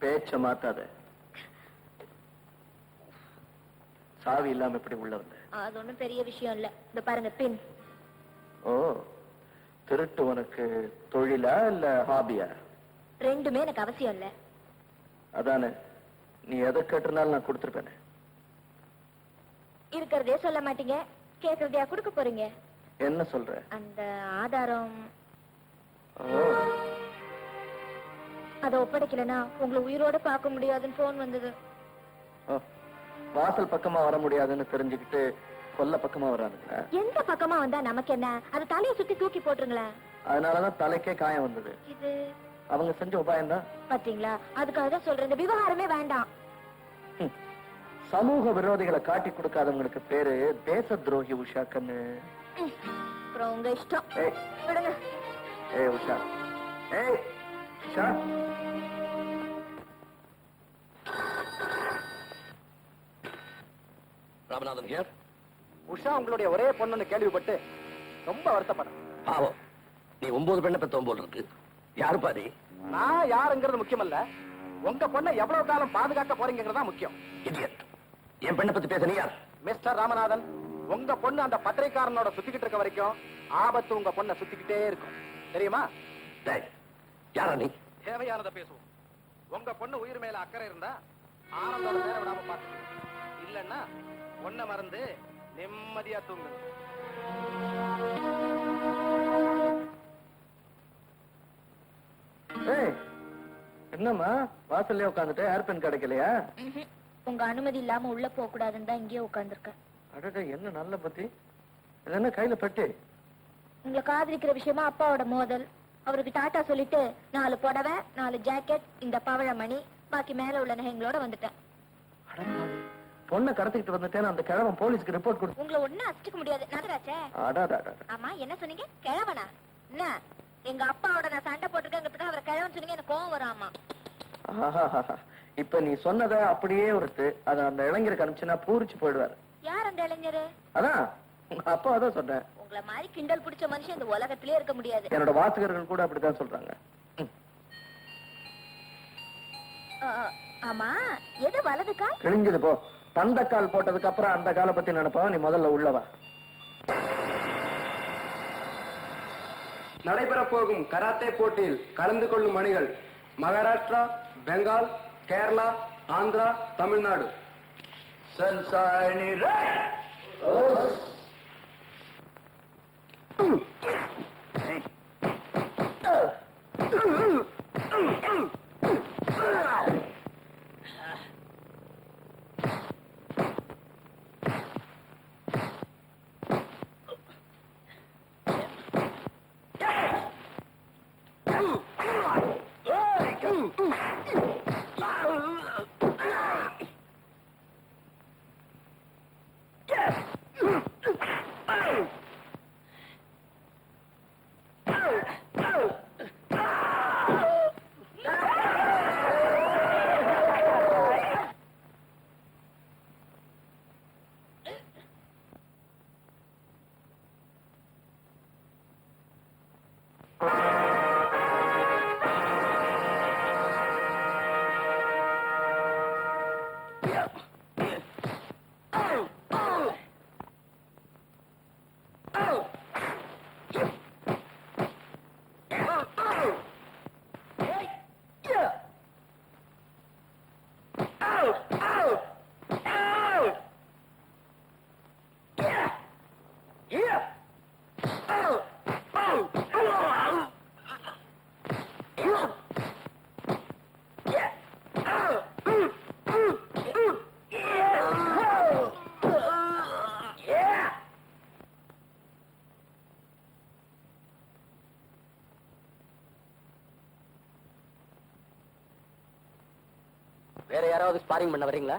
பேச்ச மாத்தாத. சாவி இல்லாம எப்படி உள்ள வந்த? அது ஒண்ணும் பெரிய விஷயம் இல்ல. இந்த பாருங்க பின். ஓ, திருட்டு உனக்கு தொழிலா இல்ல ஹாபியா? ரெண்டுமே எனக்கு அவசியம் இல்ல. அதானே, நீ எதை கேட்டிருந்தாலும் நான் கொடுத்துருப்பேன். இருக்கிறதே சொல்ல மாட்டீங்க, கேக்குறதையா கொடுக்க போறீங்க? என்ன சொல்ற? அந்த ஆதாரம் ஓ, அதை ஒப்படைக்கலனா உங்களை உயிரோட பார்க்க முடியாதுன்னு போன் வந்தது. வாசல் பக்கமா வர முடியாதுன்னு தெரிஞ்சுக்கிட்டு கொல்ல பக்கமா வராதுங்க. எந்த பக்கமா வந்தா நமக்கு என்ன? அது தலையை சுத்தி தூக்கி போட்டுருங்களேன். அதனாலதான் தலைக்கே காயம் வந்தது. இது அவங்க செஞ்ச உபாயம் தான். பாத்தீங்களா? அதுக்காக தான் சொல்றேன், இந்த விவகாரமே வேண்டாம். சமூக விரோதிகளை காட்டி கொடுக்காதவங்களுக்கு பேரு தேச துரோகி உஷா கண்ணு. அப்புறம் உங்க இஷ்டம். விடுங்க. ஏய் உஷா, ஏய் உஷா. ராமநாதன் ஹியர். உஷா உங்களுடைய ஒரே பொண்ணுன்னு கேள்விப்பட்டு ரொம்ப வருத்தப்படுறேன். பாவம், நீ 9 பெண்ணை பெத்தவன் போல் இருக்கு. யாரு பாதி? நான் யாருங்கிறது முக்கியம் இல்ல, உங்க பொண்ணை எவ்வளவு காலம் பாதுகாக்க போறீங்கிறதா முக்கியம். இடியட். என் பெண்ணை பத்தி பேச நீ யார்? மிஸ்டர் ராமநாதன், உங்க பொண்ணு அந்த பத்திரிக்காரனோட சுத்திக்கிட்டு இருக்க வரைக்கும் ஆபத்து உங்க பொண்ணை சுத்திக்கிட்டே இருக்கும், தெரியுமா? யாரா நீ? தேவையானதை பேசுவோம். உங்க பொண்ணு உயிர் மேல அக்கறை இருந்தா ஆனந்தோட நேரம் விடாம பார்த்து, இல்லன்னா பொண்ணை மறந்து நிம்மதியா தூங்கு. என்னம்மா வாசல்ல உட்காந்துட்டு ஏர்பென் கிடைக்கலையா? உங்க அனுமதி இல்லாம உள்ள போக கூடாதுன்னு தான் இங்கே உட்கார்ந்துருக்கேன். அடடே, என்ன நல்ல பத்தி. என்ன கையில பெட்டி? உங்களை காதலிக்கிற விஷயமா அப்பாவோட மோதல். அவருக்கு டாட்டா சொல்லிட்டு 4 புடவை, 4 ஜாக்கெட், இந்த பவழமணி, பாக்கி மேல உள்ள நகைங்களோட வந்துட்டேன். பொண்ணை கடத்திட்டு வந்துட்டேன். அந்த கிழவன் போலீஸ்க்கு ரிப்போர்ட் கொடு. உங்களை ஒன்னும் அடிச்சுக்க முடியாது நடராஜே. ஆமா, என்ன சொன்னீங்க? கிழவனா? என்ன எங்க அப்பாவோட நான் சண்டை போட்டுருக்கேங்கிறதுக்காக அவரை கிழவன் சொன்னீங்க? எனக்கு கோவம் வராமா? இப்ப நீ சொன்னத அப்படியே ஒருத்து அத அந்த இளைஞருக்கு அனுப்பிச்சுன்னா பூரிச்சு போயிடுவாரு. யார் அந்த இளைஞரு? அதான் அப்பா அதான் சொன்னேன். உங்களை மாதிரி கிண்டல் பிடிச்ச மனுஷன் இந்த உலகத்திலே இருக்க முடியாது. என்னோட வாசகர்கள் கூட அப்படித்தான் சொல்றாங்க. ஆமா, எது வலது கால்? கிழிஞ்சது போ. தந்த கால் போட்டதுக்கு அப்புறம் அந்த காலை பத்தி நினைப்பா. நீ முதல்ல உள்ளவா. நடைபெற போகும் கராத்தே போட்டியில் கலந்து கொள்ளும் அணிகள் மகாராஷ்டிரா, பெங்கால், கேரளா, ஆந்திரா, தமிழ்நாடு. வேற யாராவது ஸ்பாரிங் பண்ண வரீங்களா?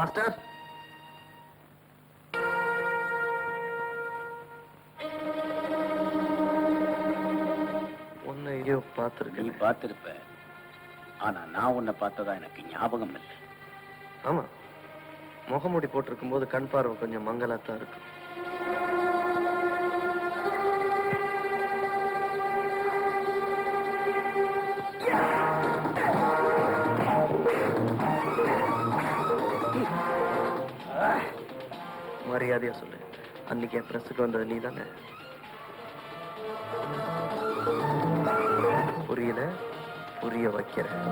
மாஸ்டர், உன்னை எங்கேயோ பார்த்திருக்கேன். நீ பார்த்திருப்ப, ஆனா நான் உன்னை பார்த்ததா எனக்கு ஞாபகம் இல்லை. ஆமா, முகமூடி போட்டிருக்கும் போது கண் பார்வை கொஞ்சம் மங்கலாத்தான் இருக்கும். மரியாதையா சொல்லு, அன்னைக்கு என் பிரஸுக்கு வந்தது நீ தானே? புரியல, புரிய வைக்கிறேன்.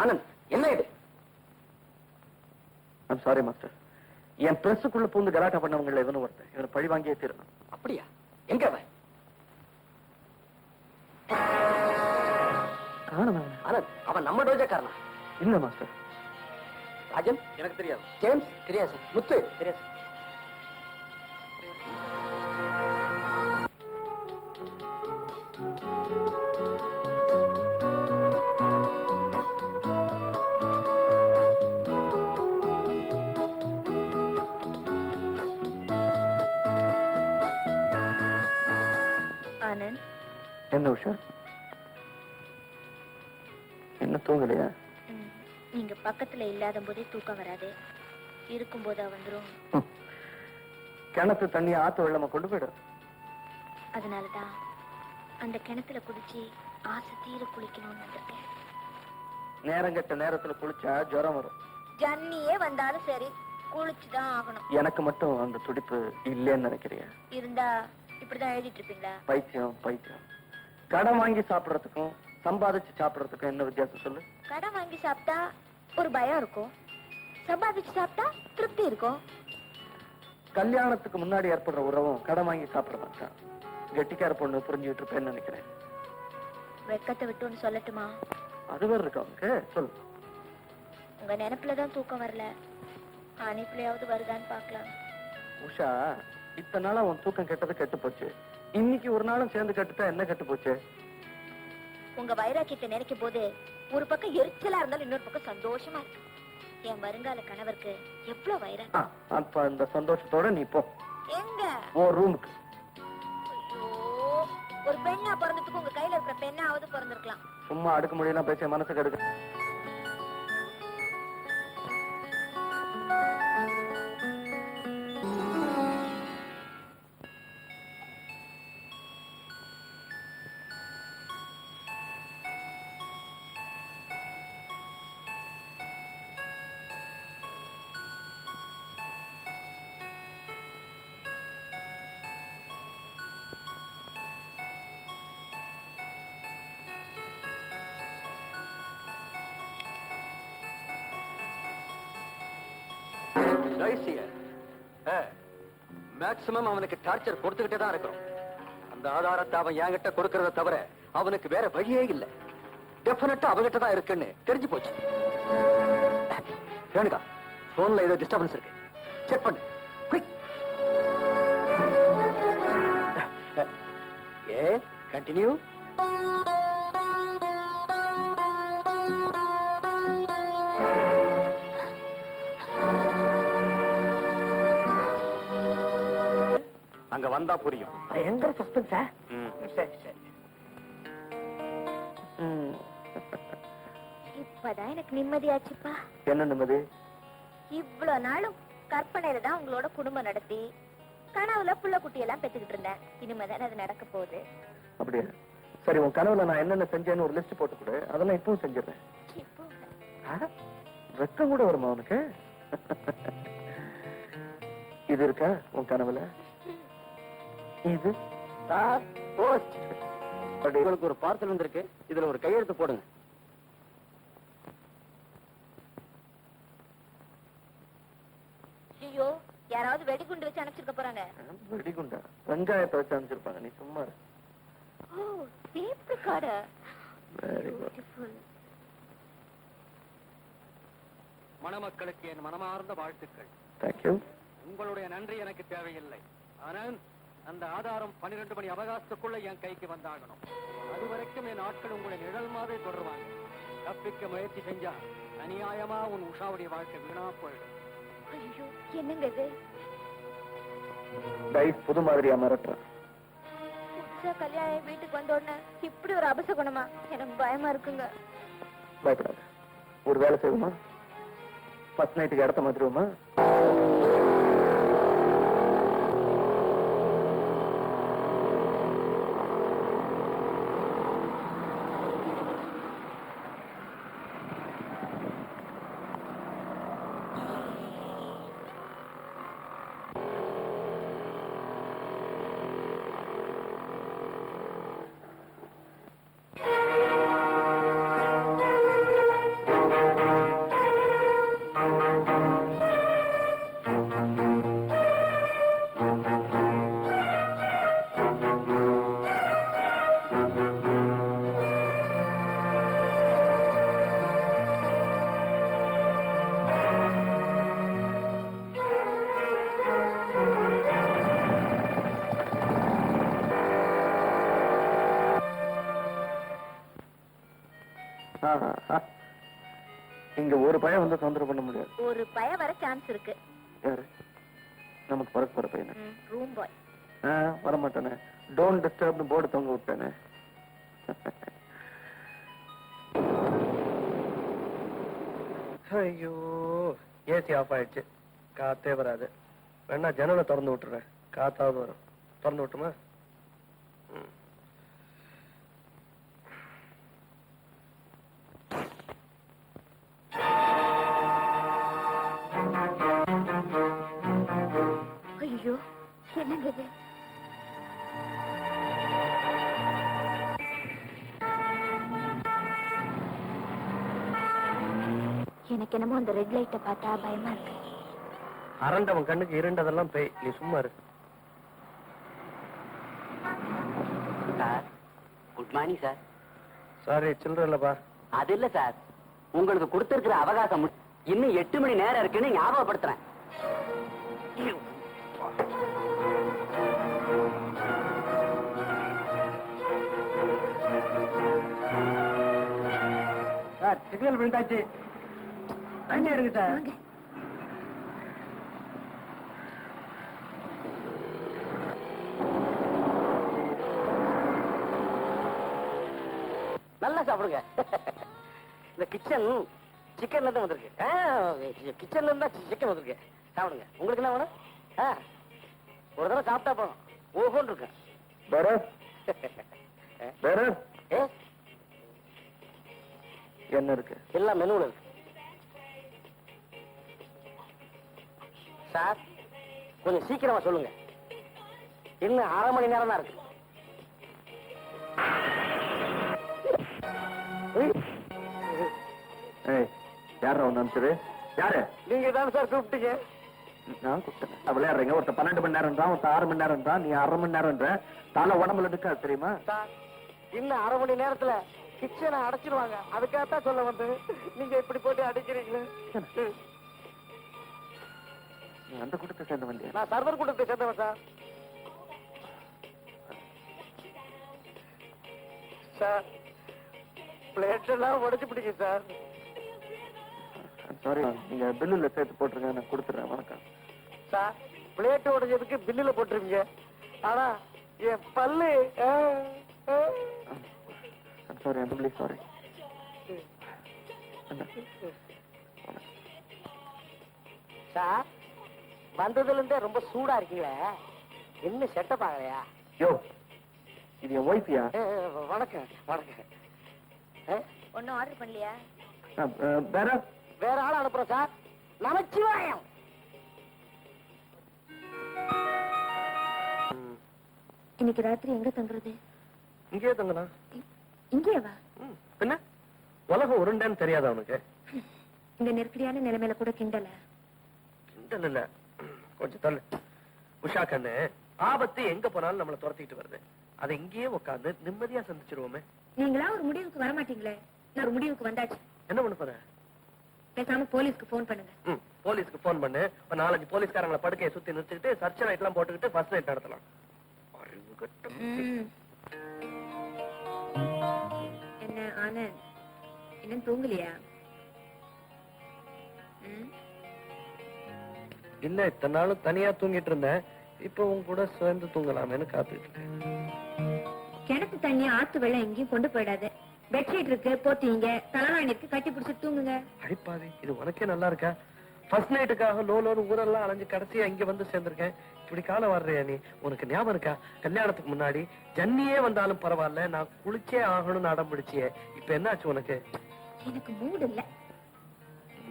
ஆனந்த், என்ன இது? ஐம் சாரி மாஸ்டர், என் பிரஸுக்குள்ள பூந்து கலாட்டா பண்ணவங்கள இவனு ஒருத்தன். இவனை பழி வாங்கியே தீரணும். அப்படியா? எங்க அவன்? காணும். ஆனந்த், அவன் நம்ம டோஜக்காரனா? இல்ல மாஸ்டர். ராஜன் எனக்கு தெரியாது. ஜேம்ஸ் தெரியாது சார். முத்து தெரியாது. ஆனந்த், என்ன உஷா, என்ன தூங்கலையா? நீங்க பக்கத்துல இல்லாத போதே தூக்கம் வராது, இருக்கும் போதா வந்துரும். கிணத்து தண்ணி ஆத்து வெள்ளமா கொண்டு போயிடும். அதனாலதான் அந்த கிணத்துல குதிச்சு ஆசை தீர குளிக்கணும்னு வந்திருக்கேன். நேரங்கெட்ட நேரத்துல குளிச்சா ஜுரம் வரும். ஜன்னியே வந்தாலும் சரி, குளிச்சுதான் ஆகணும். எனக்கு மட்டும் அந்த துடிப்பு இல்லைன்னு நினைக்கிறியா? இருந்தா இப்படிதான் எழுதிட்டு இருப்பீங்களா? பைத்தியம் பைத்தியம். கடன் வாங்கி சாப்பிடறதுக்கும் சம்பாதிச்சு சாப்பிடறதுக்கும் என்ன வித்தியாசம் சொல்லு? கடன் வாங்கி சாப்பிட்டா ஒரு பயம் இருக்கும், சம்பாதிச்சு சாப்பிட்டா திருப்தி இருக்கும். கல்யாணத்துக்கு முன்னாடி ஏற்படுற உறவும் கடன் வாங்கி சாப்பிடறதான். கெட்டிக்கார பொண்ணு புரிஞ்சுக்கிட்டு இருப்பேன்னு நினைக்கிறேன். வெக்கத்தை விட்டு ஒண்ணு சொல்லட்டுமா? அது வேற இருக்கு அவனுக்கு. சொல்லு. உங்க நினைப்புலதான் தூக்கம் வரல, அனுப்புலயாவது வருதான்னு பாக்கலாம். உஷா, இத்தனை நாளா உன் தூக்கம் கெட்டது கெட்டு போச்சு. இன்னைக்கு ஒரு நாளும் சேர்ந்து கெட்டுட்டா என்ன கெட்டு போச்சு? உங்க வைராக்கியத்தை நினைக்கும் போது ஒரு பக்கம் எரிச்சலா இருந்தாலும் இன்னொரு பக்கம் சந்தோஷமா இருக்கு. என் வருங்கால கணவருக்கு எவ்வளவு வைராக்கியம். அப்ப அந்த சந்தோஷத்தோட நீ போ. எங்க? ஓ ரூமுக்கு. ஐயோ, ஒரு பெண்ணா பிறந்ததுக்கு உங்க கையில இருக்கிற பெண்ணாவது பிறந்திருக்கலாம். சும்மா அடுக்க முடியலாம் பேச மனசுக்கு அடுக்க. மேக்சிமம் அவனுக்கு டார்ச்சர் கொடுத்துக்கிட்டே தான் இருக்கிறோம். அந்த ஆதாரத்தை அவன் என்கிட்ட கொடுக்கறத தவிர அவனுக்கு வேற வழியே இல்ல. டெஃபினட்டா அவகிட்ட தான் இருக்குன்னு தெரிஞ்சு போச்சு. ரேணுகா, போன்ல ஏதோ டிஸ்டர்பன்ஸ் இருக்கு, செக் பண்ணு. குயிக். ஏ கண்டினியூ. அங்க வந்தா புரியும். பயங்கர சஸ்பென்ஸா? சரி சரி. இப்பதான் எனக்கு நிம்மதியாச்சுப்பா. என்ன நிம்மதி? இவ்வளவு நாளும் கற்பனையில தான் உங்களோட குடும்பம் நடத்தி கனவுல புள்ள குட்டி எல்லாம் பெத்துக்கிட்டு இருந்தேன். இனிமேதான் அது நடக்க போகுது. அப்படியா? சரி, உன் கனவுல நான் என்னென்ன செஞ்சேன்னு ஒரு லிஸ்ட் போட்டு கொடு. அதெல்லாம் இப்பவும் செஞ்சிடறேன். இப்போ வெக்கம் கூட வருமா உனக்கு? இது இருக்கா உன் கனவுல? இது உங்களுக்கு ஒரு பார்சல் வந்திருக்கு. இதுல ஒரு கையெழுத்து போடுங்க. ஐயோ, யாராவது வெடிகுண்டு வச்சு அனுப்பிச்சிருக்க போறாங்க. வெடிகுண்டா? வெங்காயத்தை வச்சு அனுப்பிச்சிருப்பாங்க. நீ சும்மா இரு. ஓ, tape recorder. Very good. Beautiful. மணமக்களுக்கு என் மனமார்ந்த வாழ்த்துக்கள். Thank you. உங்களுடைய நன்றி எனக்கு தேவையில்லை. ஆனால் அந்த ஆதாரம் 12 மணி அவகாசத்துக்குள்ள என் கைக்கு வந்தாகணும். அது வரைக்கும் என் ஆட்கள் உங்களை நிழல் மாதிரி தொடருவாங்க. தப்பிக்க முயற்சி செஞ்சா அநியாயமா உன் உஷாவுடைய வாழ்க்கை வீணா போயிடும். ஐயோ, என்னங்க இது? டைஸ் புது மாதிரியா மிரட்டுறான். புதுசா கல்யாணம் வீட்டுக்கு வந்த உடனே இப்படி ஒரு அபசகுணமா? எனக்கு பயமா இருக்குங்க. பயப்படாத. ஒரு வேலை செய்வோமா? ஃபர்ஸ்ட் நைட்டுக்கு இடத்த மாத்திருவோமா? இங்க ஒரு பையன் வந்து தொந்தரவு பண்ண முடியாது. ஒரு பய வர சான்ஸ் இருக்கு. யாரு? நமக்கு பரஸ்பர பையன். Room boy. வரமாட்டானே. டோன்ட் டிஸ்டர்ப் போர்டு தொங்க விட்டானே. ஐயோ, ஏசி ஆஃப் ஆயிடுச்சு. காத்தே வராது. வேணா ஜன்னலை திறந்து விட்டுறேன். காத்தாவது வரும். திறந்து விட்டுமா? ஐயோ, என்னங்க இது? எனக்கு என்னமோ அந்த ரெட் லைட்டை பார்த்தா பயமா இருக்கு. அரண்டவன் கண்ணுக்கு இருண்டதெல்லாம் பேய். நீ சும்மா இரு. Sir, good morning sir. Sorry, சில்லற இல்லப்பா. அது இல்ல சார், உங்களுக்கு கொடுத்திருக்கிற அவகாசம் இன்னும் 8 மணி நேரம் இருக்குன்னு ஞாபகப்படுத்துறேன். Sir, signal விழுந்தாச்சு. தண்ணி எடுங்க சார். நல்லா சாப்பிடுங்க. இந்த கிச்சன் சிக்கன்ல இருந்து வந்திருக்கு. கிச்சன்ல இருந்தா சிக்கன் வந்திருக்கு. சாப்பிடுங்க. உங்களுக்கு என்ன வேணும்? ஒரு தடவை சாப்பிட்டா போதும். ஓஹோன்னு இருக்கு. என்ன இருக்கு? எல்லாம் மெனுல இருக்கு. சார், கொஞ்சம் சீக்கிரமா சொல்லுங்க. இன்னும் 1/2 மணி நேரம் தான் இருக்கு. யார ஒண்ணு அனுப்பிச்சது? யாரு? நீங்க தான் சார் கூப்பிட்டீங்க. நான் கூப்பிட்டேன். விளையாடுறீங்க. ஒருத்த 12 மணி நேரம் தான், ஒருத்த 6 மணி நேரம் தான், நீ 1/2 மணி நேரம் தலை உடம்புல இருக்காது தெரியுமா? சார், இன்னும் 1/2 மணி நேரத்துல கிச்சனை அடைச்சிருவாங்க. அதுக்காகத்தான் சொல்ல வந்து நீங்க இப்படி போட்டு அடிக்கிறீங்களே. நீ அந்த கூட்டத்தை சேர்ந்தவன் இல்லையா? நான் சர்வர் கூட்டத்தை சேர்ந்தவன் சார். சார், பிளேட் எல்லாம் உடைச்சு பிடிங்க சார். சாரி, நீங்க பில்லுல சேர்த்து போட்டுருங்க. நான் கொடுத்துறேன். வணக்கம் சார். பிளேட் உடைஞ்சதுக்கு பில்லுல போட்டுருவீங்க. ஆனா என் பல்லு sorry, I'm really sorry. Sir, வந்ததுல இருந்தே ரொம்ப சூடா இருக்கீங்களே, என்ன செட்ட பாக்கலையா? யோ, இது என் ஒய்ஃபியா? வணக்கம் வணக்கம். ஒன்னும் ஆர்டர் பண்ணலையா? வேற வேற ஆள் அனுப்புறோம் சார். நமச்சிவாயம். இன்னைக்கு ராத்திரி எங்க தங்குறது? இங்கேயே தங்கலாம். இங்கேயே வா. பின்ன உலகம் உருண்டேன்னு தெரியாத அவனுக்கு. இந்த நெருக்கடியான நிலைமையில கூட கிண்டல. கிண்டல் இல்ல, கொஞ்சம் தள்ளு. உஷா கண்ணு, ஆபத்து எங்க போனாலும் நம்மளை துரத்திட்டு வருது. அதை இங்கேயே உட்காந்து நிம்மதியா சந்திச்சிருவோமே. நீங்களா ஒரு முடிவுக்கு வர மாட்டீங்களே? நான் ஒரு முடிவுக்கு வந்தாச்சு. என்ன பண்ண போற? பேசாம போலீஸ்க்கு போன் பண்ணுங்க. போலீஸ்க்கு போன் பண்ணு. ஒரு 4-5 போலீஸ்காரங்களை படுக்கையை சுத்தி நிறுத்திட்டு சர்ச்சை லைட் எல்லாம் போட்டுக்கிட்டு ஃபர்ஸ்ட் நைட் நடத்தலாம். என்ன ஆனந்த், இன்னும் தூங்கலையா? இல்ல, இத்தனை நாளும் தனியா தூங்கிட்டு இருந்தேன். இப்ப உன் கூட சேர்ந்து தூங்கலாமேன்னு காத்துட்டு இருக்கேன். கிணத்து தண்ணி ஆத்து வெள்ளம் எங்கேயும் கொண்டு போயிடாது. பெட்ஷீட் இருக்கு, போத்தீங்க, தலைவாணி இருக்கு, கட்டி பிடிச்சிட்டு தூங்குங்க. அடிப்பாவி, இது உனக்கே நல்லா இருக்கா? ஃபர்ஸ்ட் நைட்டுக்காக லோலோன்னு ஊரெல்லாம் அலைஞ்சு கடைசியா இங்க வந்து சேர்ந்திருக்கேன். இப்படி காலம் வர்றியா நீ? உனக்கு ஞாபகம் இருக்கா? கல்யாணத்துக்கு முன்னாடி ஜன்னியே வந்தாலும் பரவாயில்ல, நான் குளிச்சே ஆகணும்னு அடம் பிடிச்சியே. இப்ப என்னாச்சு உனக்கு? எனக்கு மூடு இல்ல.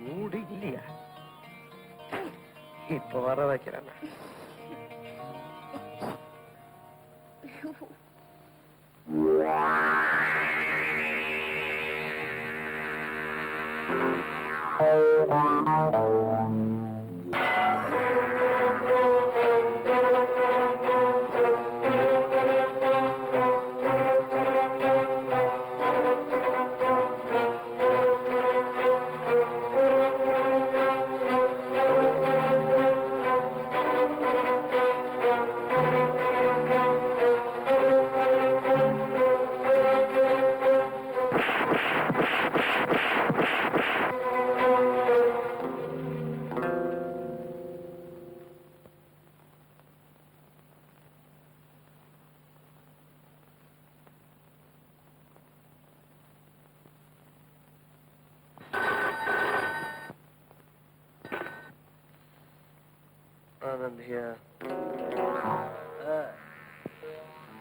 மூடு இல்லையா? இப்ப வர வைக்கிறேன்.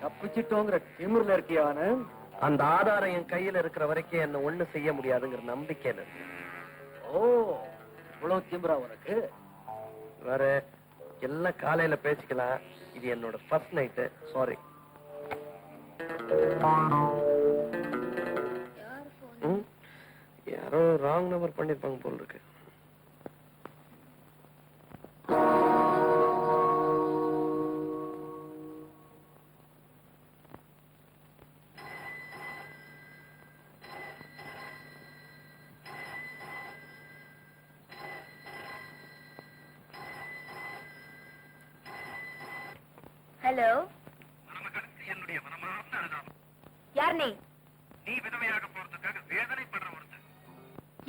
தப்பிச்சிட்டோங்கிற திமிர்ல இருக்கியான அந்த ஆதாரம் என் கையில இருக்கிற வரைக்கும் என்ன ஒண்ணு செய்ய முடியாதுங்கிற நம்பிக்கையில இருக்கு. ஓ, இவ்வளவு திமிரா உனக்கு? வேற எல்லாம் காலையில பேசிக்கலாம். இது என்னோட ஃபர்ஸ்ட் நைட்டு. சாரி. யாரோ ராங் நம்பர் பண்ணிருப்பாங்க போல இருக்கு. ஹலோ, என்னுடைய மனமார்ந்த அனுதாபம். யார் நீ? நீ விதவையாக போறதுக்காக வேதனைப்படுற ஒருத்தர்.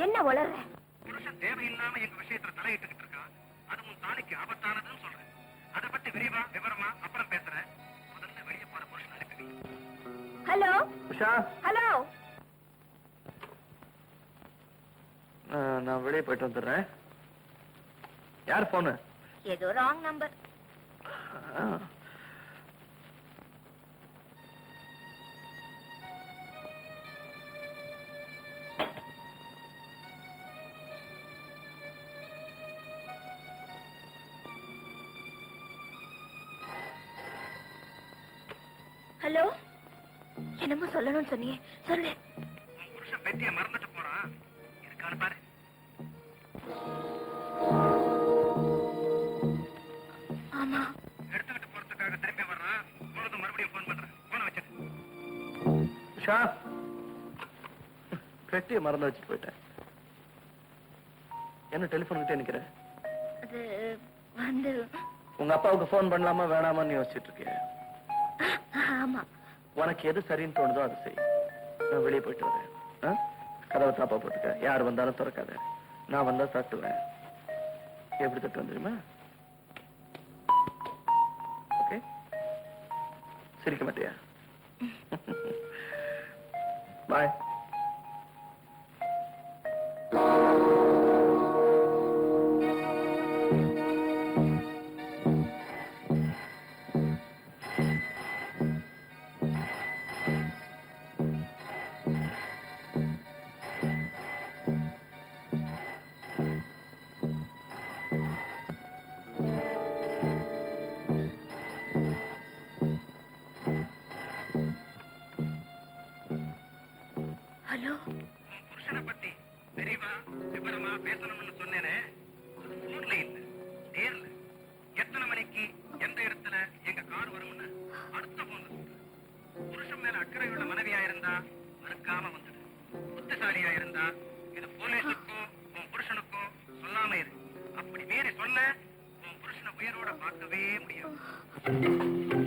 என்ன வளர்ற? புருஷன் தேவையில்லாம எங்க விஷயத்துல தலையிட்டுக்கிட்டு இருக்கான். அது உன் தாலிக்கு ஆபத்தானதுன்னு சொல்றேன். அதை பத்தி விவரமா அப்புறம் பேசுறேன். முதல்ல வெளியே போற புருஷன் அனுப்பி. ஹலோ உஷா, ஹலோ, நான் வெளியே போயிட்டு வந்துடுறேன். யார் போனு? ஏதோ ராங் நம்பர். ஹலோ, என்னமோ சொல்லணும்னு சொன்னீங்க, சொல்லு. உன் புருஷன் பெட்டியை மறந்துட்டு போறான். இருக்கான்னு பாரு. ஆமா, எடுத்துக்கிட்டு போறதுக்காக திரும்பி வர்றான். போனதும் மறுபடியும் போன் பண்றேன். போன வச்சிரு. உஷா, பெட்டியை மறந்து வச்சுட்டு போயிட்டேன். என்ன டெலிபோன் கிட்டே நிக்கிற? அது வந்து உங்க அப்பாவுக்கு போன் பண்ணலாமா வேணாமான்னு யோசிச்சுட்டு இருக்கேன். ஆமா, உனக்கு எது சரின்னு தோணுதோ அது செய். நான் வெளியே போயிட்டு வரேன். கதவை தாப்பா போட்டுக்க. யார் வந்தாலும் திறக்காத. நான் வந்தா தட்டுவேன். எப்படி தட்டுவேன் தெரியுமா? ஓகே, சிரிக்க மாட்டியா? பாய். ஹலோ உன் புருஷனை பத்தி விரிவா விவரமா பேசணும்னு சொன்னேனே அது போன்ல இல்ல நேர்ல எத்தனை மணிக்கு எந்த இடத்துல எங்க கார் வரும்னு அடுத்த போன்ல சொல்றேன். புருஷன் மேல அக்கறையுள்ள மனைவியா இருந்தா மறுக்காம வந்துடு. புத்திசாலியா இருந்தா இது போலீஸுக்கோ உன் புருஷனுக்கோ சொல்லாம இரு. அப்படி மீறி சொன்ன உன் புருஷனை உயிரோட பார்க்கவே முடியாது.